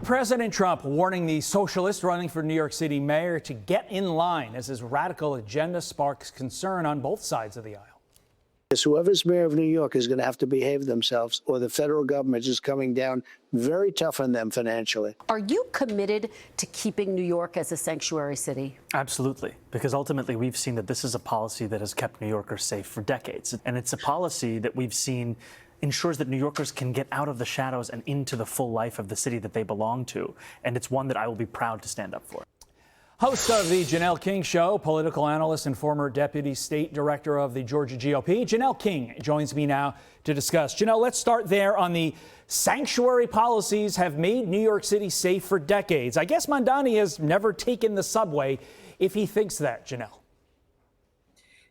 President Trump warning the socialist running for New York City mayor to get in line as his radical agenda sparks concern on both sides of the aisle. Whoever's mayor of New York is going to have to behave themselves, or the federal government is coming down very tough on them financially. Are you committed to keeping New York as a sanctuary city? Absolutely, because ultimately we've seen that this is a policy that has kept New Yorkers safe for decades. And it's a policy that we've seen ensures that New Yorkers can get out of the shadows and into the full life of the city that they belong to. And it's one that I will be proud to stand up for. Host of the Janelle King Show, political analyst and former deputy state director of the Georgia GOP, Janelle King joins me now to discuss. Janelle, let's start there on the sanctuary policies have made New York City safe for decades. I guess Mamdani has never taken the subway if he thinks that, Janelle.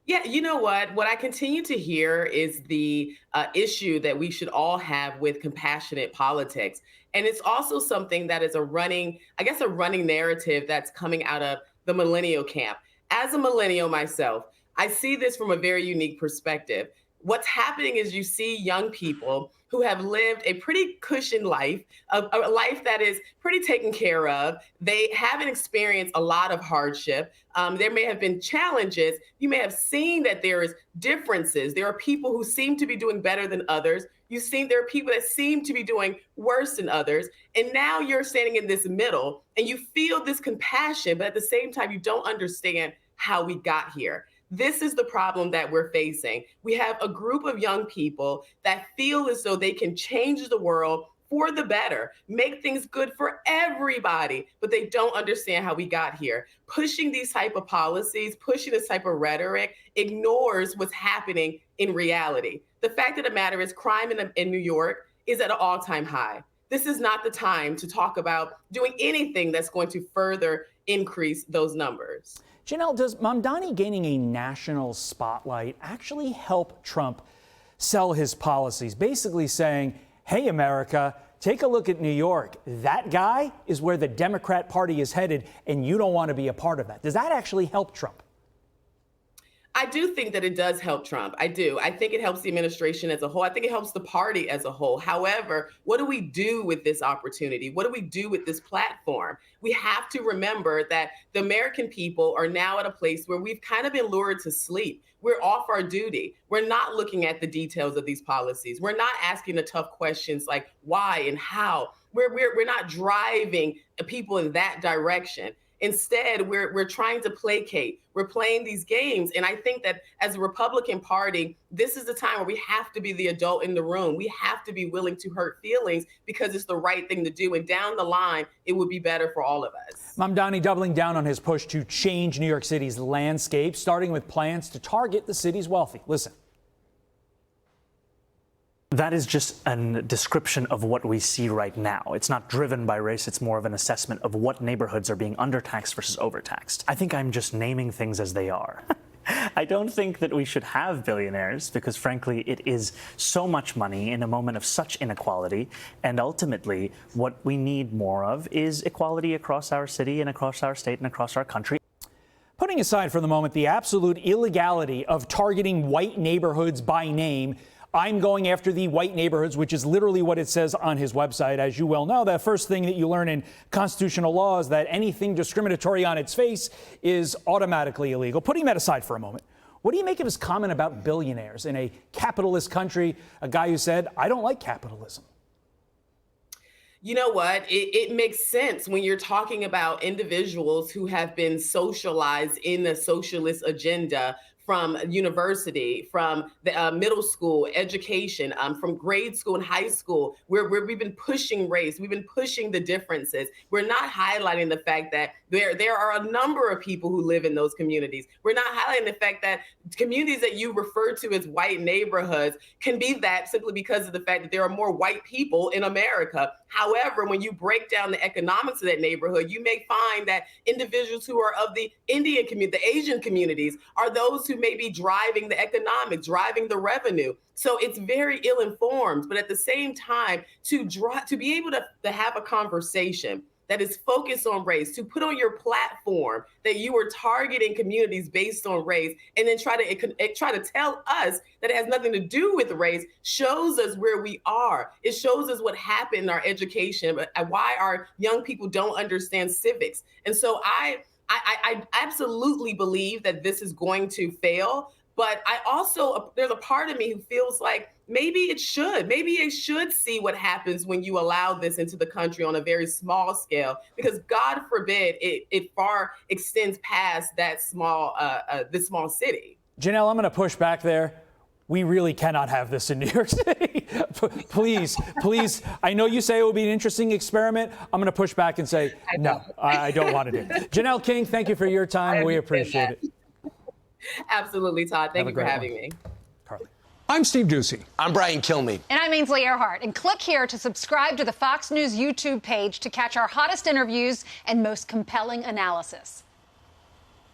Yeah, you know what? What I continue to hear is the issue that we should all have with compassionate politics. And it's also something that is a running narrative that's coming out of the millennial camp. As a millennial myself, I see this from a very unique perspective. What's happening is you see young people who have lived a pretty cushioned life, a life that is pretty taken care of. They haven't experienced a lot of hardship. There may have been challenges. You may have seen that there is differences. There are people who seem to be doing better than others. There are people that seem to be doing worse than others. And now you're standing in this middle and you feel this compassion, but at the same time, you don't understand how we got here. This is the problem that we're facing. We have a group of young people that feel as though they can change the world for the better, make things good for everybody, but they don't understand how we got here. Pushing these type of policies, pushing this type of rhetoric ignores what's happening in reality. The fact of the matter is crime in New York is at an all-time high. This is not the time to talk about doing anything that's going to further increase those numbers. Janelle, does Mamdani gaining a national spotlight actually help Trump sell his policies? Basically saying, hey, America, take a look at New York. That guy is where the Democrat Party is headed, and you don't want to be a part of that. Does that actually help Trump? I do think that it does help Trump. I do. I think it helps the administration as a whole. I think it helps the party as a whole. However, what do we do with this opportunity? What do we do with this platform? We have to remember that the American people are now at a place where we've kind of been lured to sleep. We're off our duty. We're not looking at the details of these policies. We're not asking the tough questions like why and how. We're not driving people in that direction. Instead, we're trying to placate. We're playing these games. And I think that as a Republican Party, this is the time where we have to be the adult in the room. We have to be willing to hurt feelings because it's the right thing to do. And down the line, it would be better for all of us. Mamdani doubling down on his push to change New York City's landscape, starting with plans to target the city's wealthy. Listen. That is just a description of what we see right now. It's not driven by race. It's more of an assessment of what neighborhoods are being undertaxed versus overtaxed. I think I'm just naming things as they are. I don't think that we should have billionaires because, frankly, it is so much money in a moment of such inequality. And ultimately, what we need more of is equality across our city and across our state and across our country. Putting aside for the moment the absolute illegality of targeting white neighborhoods by name, I'm going after the white neighborhoods, which is literally what it says on his website. As you well know, the first thing that you learn in constitutional law is that anything discriminatory on its face is automatically illegal. Putting that aside for a moment, what do you make of his comment about billionaires in a capitalist country, a guy who said, I don't like capitalism? You know what? It makes sense when you're talking about individuals who have been socialized in the socialist agenda from university, from the middle school education, from grade school and high school, where we've been pushing race, we've been pushing the differences. We're not highlighting the fact that there are a number of people who live in those communities. We're not highlighting the fact that communities that you refer to as white neighborhoods can be that simply because of the fact that there are more white people in America. However, when you break down the economics of that neighborhood, you may find that individuals who are of the Indian community, the Asian communities, are those who may be driving the economics, driving the revenue. So it's very ill-informed, but at the same time, to be able to have a conversation that is focused on race, to put on your platform that you are targeting communities based on race, and then try to tell us that it has nothing to do with race, shows us where we are. It shows us what happened in our education, but why our young people don't understand civics. And so I absolutely believe that this is going to fail. But I also, there's a part of me who feels like maybe it should see what happens when you allow this into the country on a very small scale, because God forbid it far extends past that this small city. Janelle, I'm going to push back there. We really cannot have this in New York City. Please. I know you say it will be an interesting experiment. I'm going to push back and say, no, I don't want to do it. Janelle King, thank you for your time. We appreciate it. Absolutely, Todd. Thank you for having me. Carly. I'm Steve Doocy. I'm Brian Kilmeade. And I'm Ainsley Earhart. And click here to subscribe to the Fox News YouTube page to catch our hottest interviews and most compelling analysis.